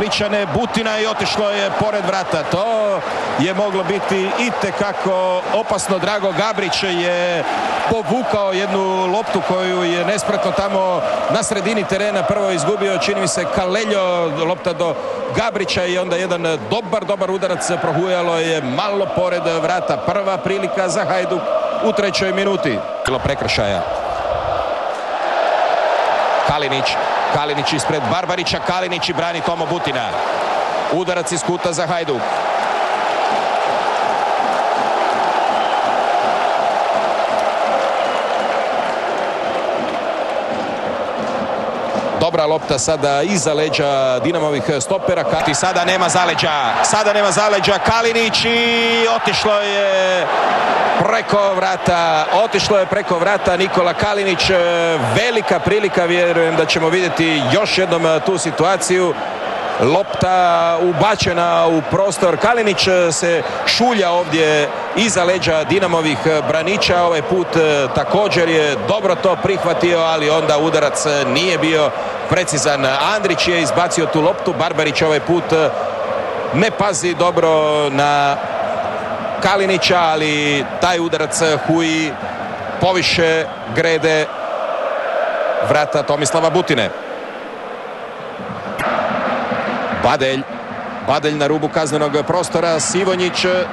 Splićane. Butina i otišlo je pored vrata. To je moglo biti itekako opasno. Drago Gabrić je povukao jednu loptu koju je nespretno tamo na sredini terena prvo izgubio, čini mi se, Kaleljo. Lopta do Gabrića i onda jedan dobar udarac. Prohujalo je malo pored vrata. Prva prilika za Hajduk u 3. minuti. Bilo prekršaja. Kalinić ispred Barbarića. Kalinić i brani Tomo Butina. Udarac iz kuta za Hajduk. Dobra lopta sada iza leđa Dinamovih stopera. Sada nema zaleđa. Kalinić i otišlo je preko vrata Nikola Kalinić. Velika prilika, vjerujem da ćemo vidjeti još jednom tu situaciju. Lopta ubačena u prostor. Kalinić se šulja ovdje iza leđa Dinamovih braniča. Ovaj put također je dobro to prihvatio, ali onda udarac nije bio precizan. Andrić je izbacio tu loptu. Barbarić ovaj put ne pazi dobro na Kalinića, ali taj udarac huji poviše grede vrata Tomislava Butine. Badelj na rubu kaznenog prostora.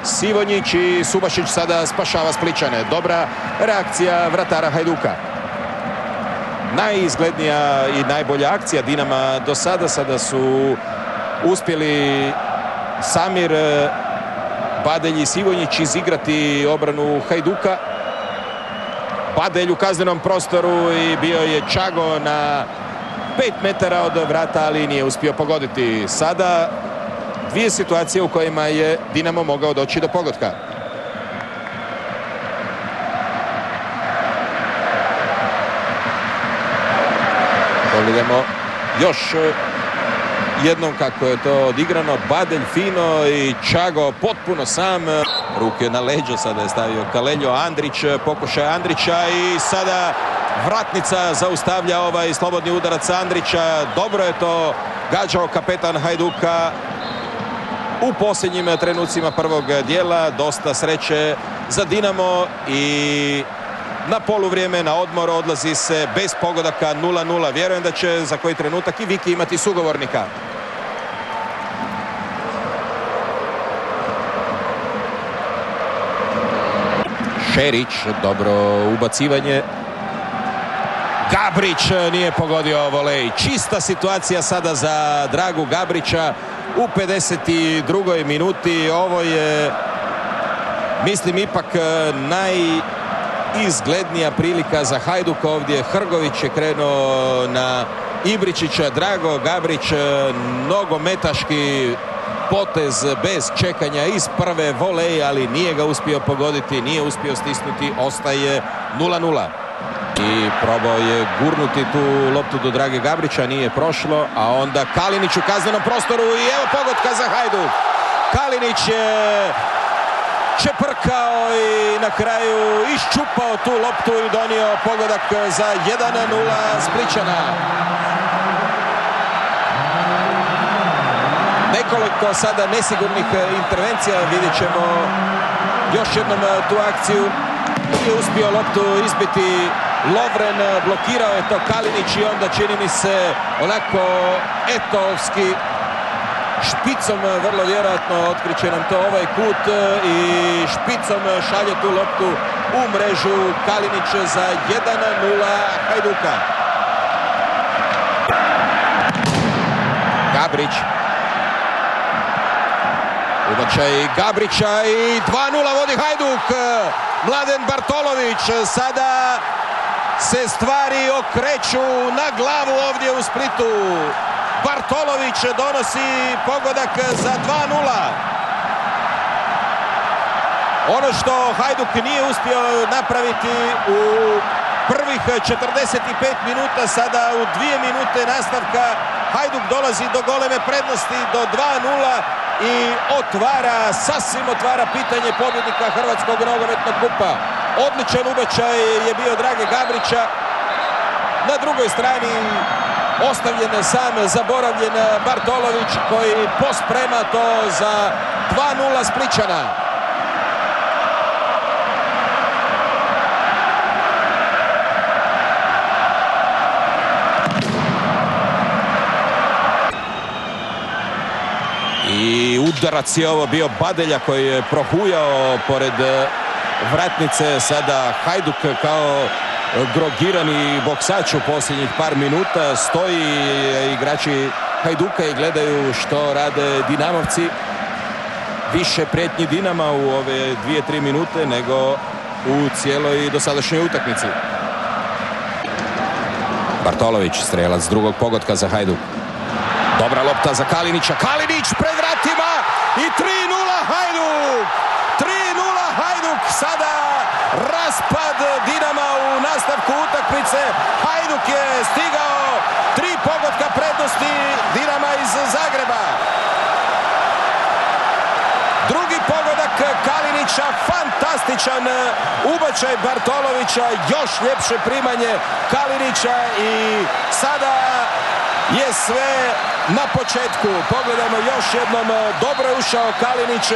Sivonjić i Subašić sada spašava Splićane. Dobra reakcija vratara Hajduka. Najizglednija i najbolja akcija Dinama do sada. Sada su uspjeli Samir, Badelj i Sivonjić izigrati obranu Hajduka. Badelj u kaznenom prostoru i bio je Čago na 5 metara od vrata, ali nije uspio pogoditi. Sada dvije situacije u kojima je Dinamo mogao doći do pogotka. Pogledamo još jednom kako je to odigrano. Badelj fino i Čago potpuno sam. Ruke na leđo sada je stavio Kaleljo. Andrić, pokušaj Andrića i sada vratnica zaustavlja ovaj slobodni udarac Andrića. Dobro je to gađao kapetan Hajduka u posljednjim trenucima prvog dijela. Dosta sreće za Dinamo i na poluvrijeme, na odmor odlazi se bez pogodaka 0-0. Vjerujem da će za koji trenutak i Viki imati sugovornika. Šerić, dobro ubacivanje. Gabrić nije pogodio volej. Čista situacija sada za Dragu Gabrića u 52. minuti. Ovo je, mislim, ipak najizglednija prilika za Hajduk ovdje. Hrgović je krenuo na Ibričića. Drago Gabrić, nogometaški potez bez čekanja iz prve voleje, ali nije ga uspio pogoditi, nije uspio stisnuti. Ostaje 0-0. I probao je gurnuti tu loptu do Drage Gabrića, nije prošlo, a onda Kalinić u kaznenom prostoru i evo pogotka za Hajduk. Kalinić je čeprkao i na kraju iščupao tu loptu i donio pogodak za 1-0 Splićana. Nekoliko sada nesigurnih intervencija, vidjet ćemo još jednom tu akciju. Nije uspio loptu izbiti Lovren, blokirao je to Kalinić i onda čini mi se onako etovski špicom, vrlo vjerojatno otkriće nam to ovaj kut i špicom šalje tu loptu u mrežu Kalinić za 1-0 Hajduka. Gabrić. Ubačaj Gabrića i 2-0 vodi Hajduk. Mladen Bartolović, sada se stvari okreću na glavu ovdje u Splitu. Bartolović donosi pogodak za 2-0. Ono što Hajduk nije uspio napraviti u prvih 45 minuta, sada u 2 minute nastavka Hajduk dolazi do goleme prednosti, do 2-0 i sasvim otvara pitanje pobjednika Hrvatskog nogometnog kupa. Odličan ubačaj je bio Drage Gabrića. Na drugoj strani ostavljen sam, zaboravljen Bartolović koji posprema to za 2:0 Splićana. I udarac je ovo bio Badelja koji je prohujao pored vratnice. Sada Hajduk kao drogirani boksač u posljednjih par minuta stoji. Igrači Hajduka i gledaju što rade Dinamovci. Više prijetnji Dinama u ove 2-3 minute nego u cijeloj dosadašnjoj utakmici. Bartolović, strelac drugog pogotka za Hajduk. Dobra lopta za Kalinića. Kalinić pred vratima i 3:0 Hajduk. 3:0 Hajduk. Sada raspad Dinama u nastavku utakmice. Hajduk je stigao 3 pogotka prednosti Dinama iz Zagreba. Drugi pogodak Kalinića, fantastičan ubačaj Bartolovića, još ljepše primanje Kalinića i sada je sve na početku. Pogledajmo još jednom, dobro je ušao Kalinić.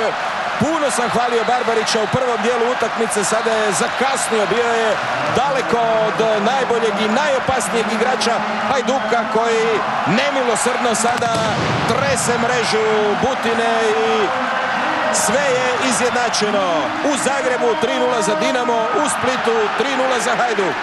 Puno sam hvalio Barbarića u prvom dijelu utakmice, sada je zakasnio, bio je daleko od najboljeg i najopasnijeg igrača Hajduka koji nemilosrdno sada trese mrežu Butine i sve je izjednačeno. U Zagrebu 3:0 za Dinamo, u Splitu 3:0 za Hajduk.